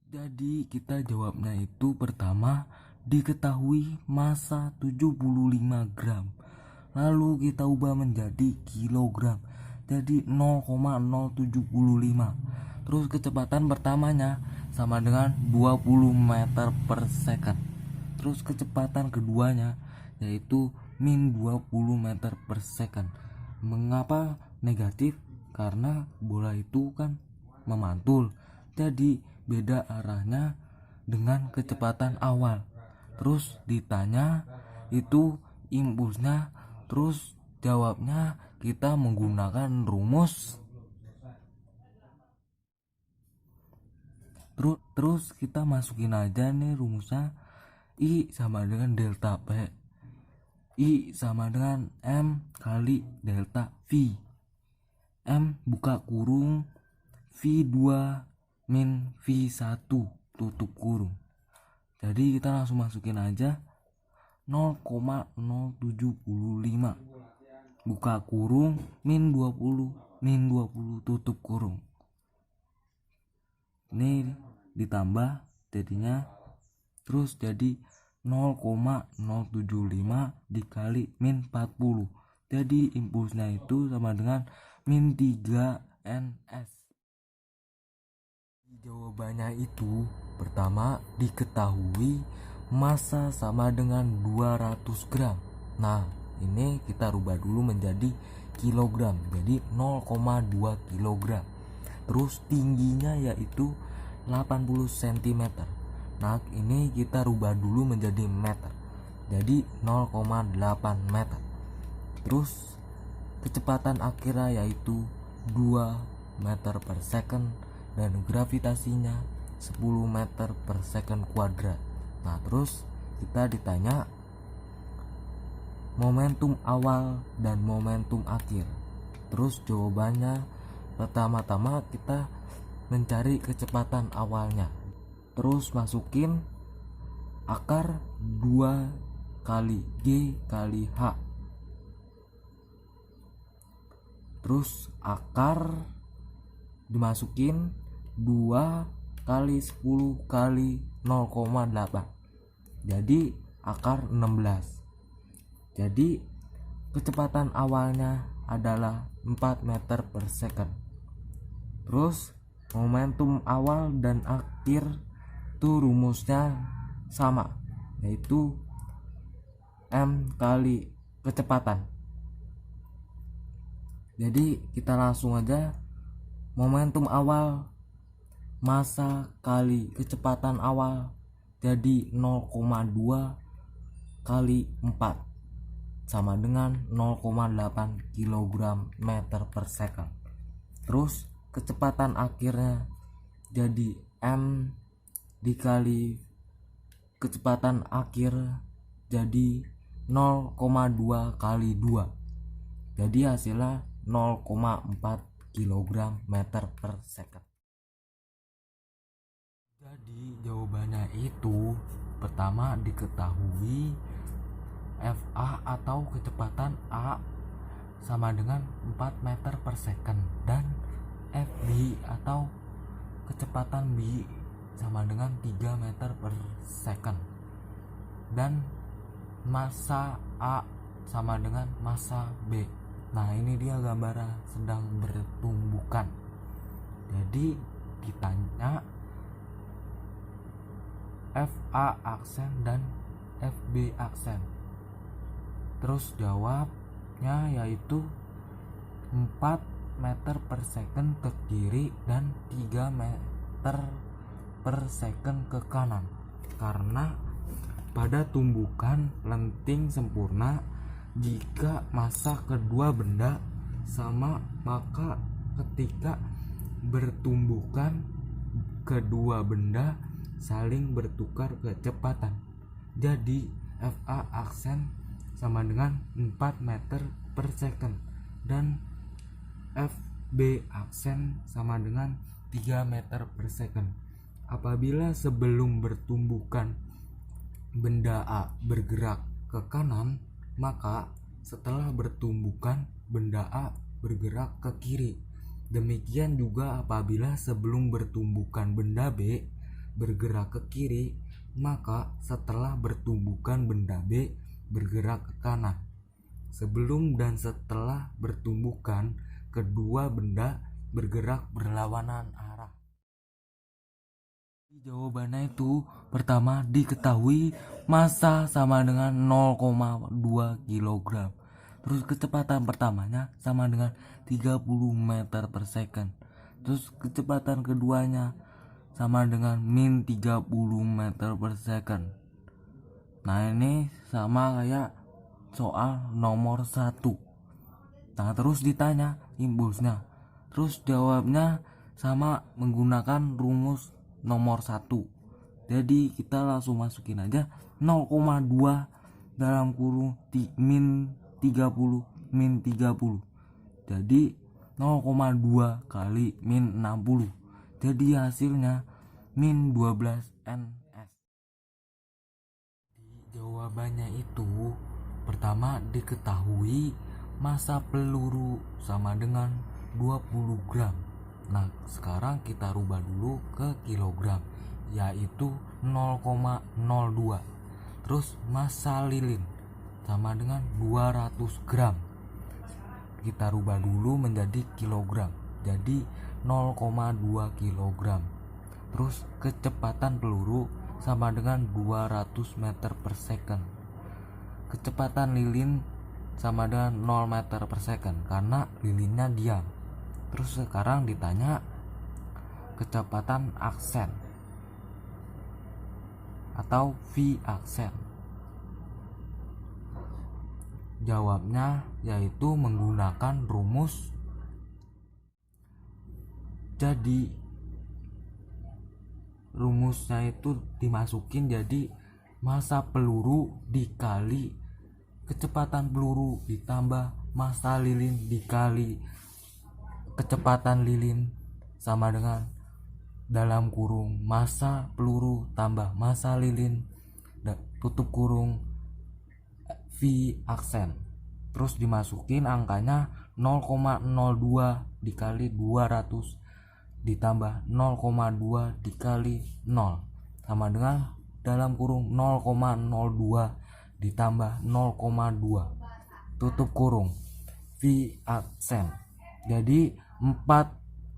Jadi kita jawabnya itu pertama diketahui massa 75 gram. Lalu kita ubah menjadi kilogram. Jadi 0,075. Terus kecepatan pertamanya sama dengan 20 meter per second. Terus kecepatan keduanya yaitu min 20 meter per second. Mengapa negatif? Karena bola itu kan memantul, jadi beda arahnya dengan kecepatan awal. Terus ditanya itu impulsnya, terus jawabnya kita menggunakan rumus. Terus kita masukin aja nih rumusnya. I sama dengan delta P. I sama dengan M kali delta V. M buka kurung, V2 min V1 tutup kurung. Jadi kita langsung masukin aja 0,075 buka kurung min 20 tutup kurung. Ini ditambah jadinya, terus jadi 0,075 dikali min 40. Jadi impulsnya itu sama dengan min 3 ns. Jawabannya itu pertama diketahui massa sama dengan 200 gram. Nah ini kita rubah dulu menjadi kilogram, jadi 0,2 kilogram. Terus tingginya yaitu 80 cm. Nah ini kita rubah dulu menjadi meter, jadi 0,8 meter. Terus kecepatan akhirnya yaitu 2 meter per second dan gravitasinya 10 meter per second kuadrat. Nah terus kita ditanya momentum awal dan momentum akhir. Terus jawabannya pertama-tama kita mencari kecepatan awalnya. Terus masukin akar 2 kali G kali H. Terus akar dimasukin 2 kali 10 kali 0,8. Jadi akar 16. Jadi kecepatan awalnya adalah 4 meter per second. Terus momentum awal dan akhir tuh rumusnya sama, yaitu M kali kecepatan. Jadi kita langsung aja, momentum awal massa kali kecepatan awal jadi 0,2 kali 4 sama dengan 0,8 kg meter per second. Terus kecepatan akhirnya jadi M dikali kecepatan akhir jadi 0,2 kali 2, jadi hasilnya 0,4 kg meter per second. Jadi jawabannya itu pertama diketahui FA atau kecepatan A sama dengan 4 meter per second, dan FB atau kecepatan B sama dengan 3 meter per second, dan massa A sama dengan massa B. Nah ini dia gambaran sedang bertumbukan. Jadi ditanya FA aksen dan FB aksen. Terus jawabnya yaitu 4 meter per second ke kiri dan 3 meter per second ke kanan. Karena pada tumbukan lenting sempurna, jika massa kedua benda sama, maka ketika bertumbukan kedua benda saling bertukar kecepatan. Jadi FA aksen sama dengan 4 meter per second dan FB aksen sama dengan 3 meter per second. Apabila sebelum bertumbukan benda A bergerak ke kanan, maka setelah bertumbukan benda A bergerak ke kiri. Demikian juga apabila sebelum bertumbukan benda B bergerak ke kiri, maka setelah bertumbukan benda B bergerak ke kanan. Sebelum dan setelah bertumbukan, kedua benda bergerak berlawanan arah. Jawabannya itu pertama diketahui massa sama dengan 0,2 kg. Terus kecepatan pertamanya sama dengan 30 meter per second. Terus kecepatan keduanya sama dengan min 30 meter per second. Nah ini sama kayak soal nomor 1. Nah terus ditanya impulsnya. Terus jawabnya sama menggunakan rumus nomor 1. Jadi kita langsung masukin aja 0,2 dalam kurung min 30 min 30. Jadi 0,2 kali min 60. Jadi hasilnya min 12 ns. Jawabannya itu pertama diketahui massa peluru sama dengan 20 gram. Nah sekarang kita rubah dulu ke kilogram, yaitu 0,02. Terus massa lilin sama dengan 200 gram. Kita rubah dulu menjadi kilogram, jadi 0,2 kilogram. Terus kecepatan peluru sama dengan 200 meter per second. Kecepatan lilin sama dengan 0 meter per second karena lilinnya diam. Terus sekarang ditanya kecepatan aksen atau V aksen. Jawabnya yaitu menggunakan rumus. Jadi rumusnya itu dimasukin, jadi massa peluru dikali kecepatan peluru ditambah massa lilin dikali kecepatan lilin sama dengan dalam kurung massa peluru tambah massa lilin tutup kurung V aksen. Terus dimasukin angkanya 0,02 dikali 200 ditambah 0,2 dikali 0 sama dengan dalam kurung 0,02 ditambah 0,2 tutup kurung V aksen. Jadi 4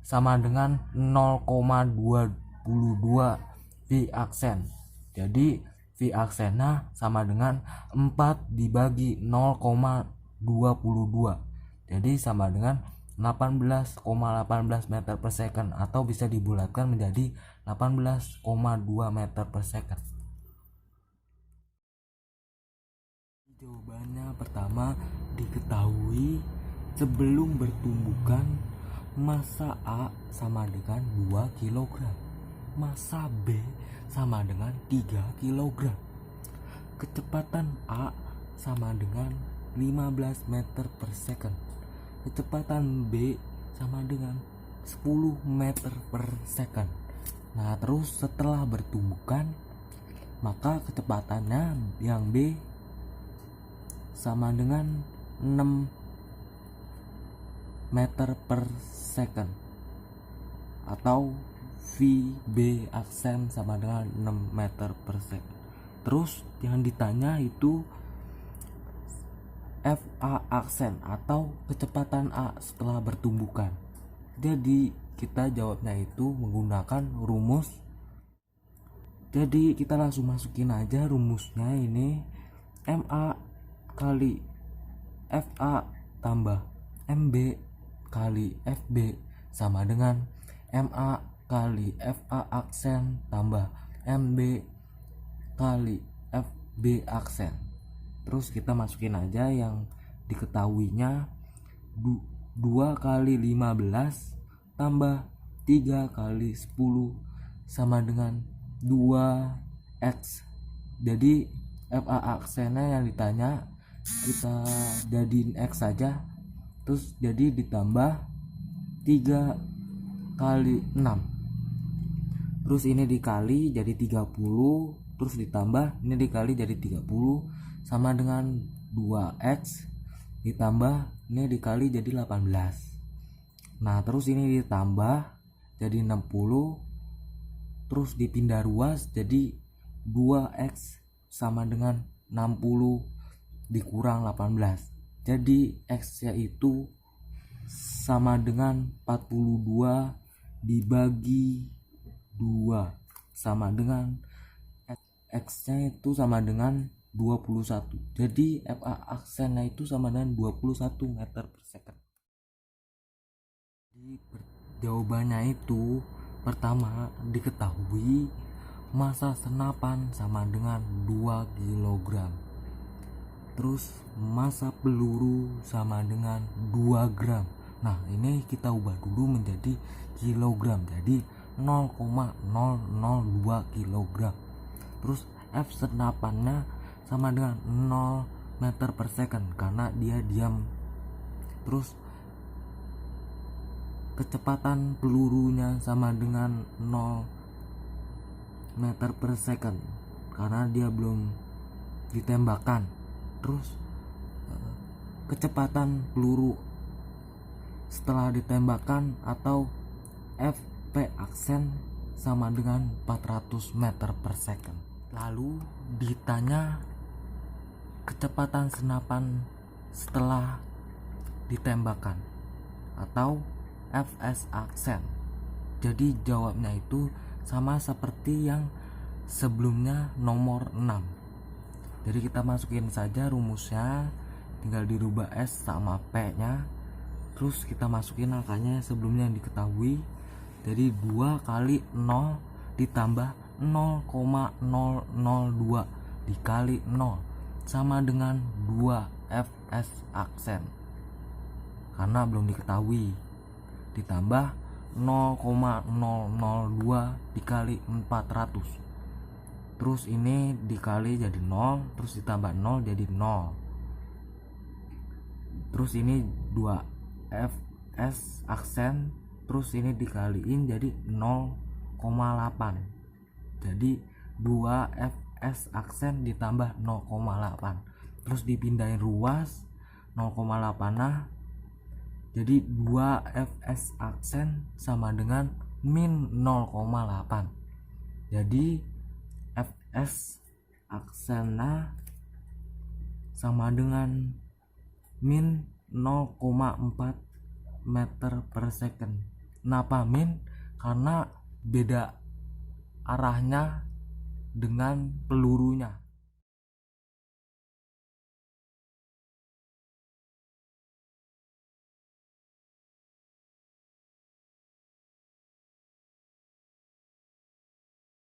sama dengan 0,22 V aksen. Jadi V aksennya sama dengan 4 dibagi 0,22. Jadi sama dengan 18,18 meter per second, atau bisa dibulatkan menjadi 18,2 meter per second. Jawabannya pertama diketahui sebelum bertumbukan massa A sama dengan 2 kg, massa B sama dengan 3 kg, kecepatan A sama dengan 15 meter per second, kecepatan B sama dengan 10 meter per second. Nah terus setelah bertumbukan, maka kecepatannya yang B sama dengan 6 meter per second, atau VB aksen sama dengan 6 meter per second. Terus yang ditanya itu FA aksen atau kecepatan A setelah bertumbukan. Jadi kita jawabnya itu menggunakan rumus. Jadi kita langsung masukin aja rumusnya ini, MA kali FA tambah MB kali FB sama dengan MA kali FA aksen tambah MB kali FB aksen. Terus kita masukin aja yang diketahuinya 2 kali 15 tambah 3 kali 10 sama dengan 2x. Jadi FA aksennya yang ditanya kita jadiin x saja, terus jadi ditambah 3 kali 6, terus ini dikali jadi 30, terus ditambah ini dikali jadi 30 sama dengan 2x, ditambah ini dikali jadi 18. Nah terus ini ditambah jadi 60 terus dipindah ruas jadi 2x sama dengan 60 dikurang 18. Jadi x nya itu sama dengan 42 dibagi 2 sama dengan x nya itu sama dengan 21. Jadi FA aksennya itu sama dengan 21 meter per second. Jadi jawabannya itu pertama diketahui massa senapan sama dengan 2 kg. Terus massa peluru sama dengan 2 gram. Nah ini kita ubah dulu menjadi kilogram, jadi 0,002 kg. Terus F senapannya sama dengan 0 meter per second karena dia diam. Terus kecepatan pelurunya sama dengan 0 meter per second karena dia belum ditembakkan. Terus kecepatan peluru setelah ditembakkan atau FP aksen sama dengan 400 meter per second. Lalu ditanya kecepatan senapan setelah ditembakkan atau FS aksen. Jadi jawabnya itu sama seperti yang sebelumnya nomor 6. Jadi kita masukin saja rumusnya, tinggal dirubah S sama P nya. Terus kita masukin angkanya sebelumnya yang diketahui. Jadi 2 kali 0 ditambah 0,002 dikali 0 sama dengan 2 Fs aksen karena belum diketahui, ditambah 0,002 dikali 400. Terus ini dikali jadi 0, terus ditambah 0 jadi 0. Terus ini 2 Fs aksen, terus ini dikaliin jadi 0,8. Jadi 2 Fs aksen ditambah 0,8. Terus dipindahin ruas 0,8. Nah, jadi 2 Fs aksen sama dengan min 0,8. Jadi Fs aksennya sama dengan min 0,4 meter per second. Kenapa min? Karena beda arahnya dengan pelurunya.